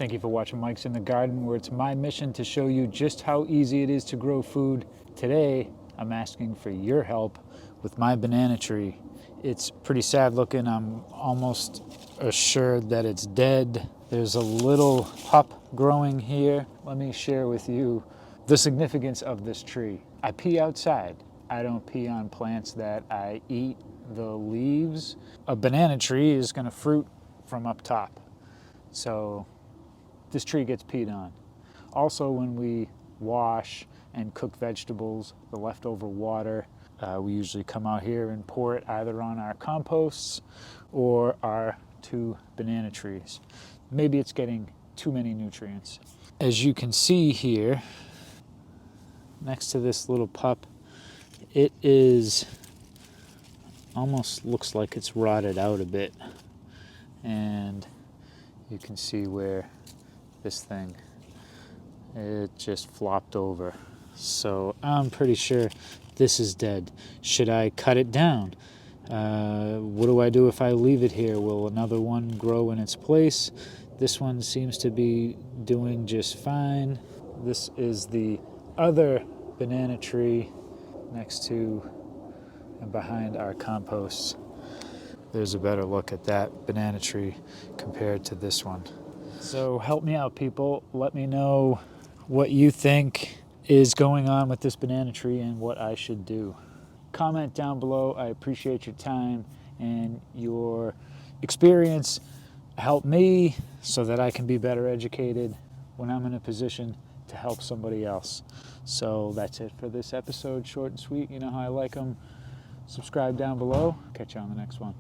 Thank you for watching Mike's in the Garden, where it's my mission to show you just how easy it is to grow food. Today, I'm asking for your help with my banana tree. It's pretty sad looking. I'm almost assured that it's dead. There's a little pup growing here. Let me share with you the significance of this tree. I pee outside. I don't pee on plants that I eat the leaves. A banana tree is going to fruit from up top. So this tree gets peed on. Also, when we wash and cook vegetables, the leftover water, we usually come out here and pour it either on our composts or our 2 banana trees. Maybe it's getting too many nutrients. As you can see here, next to this little pup, it is almost looks like it's rotted out a bit. And you can see where this thing, it just flopped over. So I'm pretty sure this is dead. Should I cut it down? What do I do if I leave it here? Will another one grow in its place? This one seems to be doing just fine. This is the other banana tree next to and behind our compost. There's a better look at that banana tree compared to this one. So help me out, people. Let me know what you think is going on with this banana tree and what I should do. Comment down below. I appreciate your time and your experience. Help me so that I can be better educated when I'm in a position to help somebody else. So that's it for this episode. Short and sweet. You know how I like them. Subscribe down below. Catch you on the next one.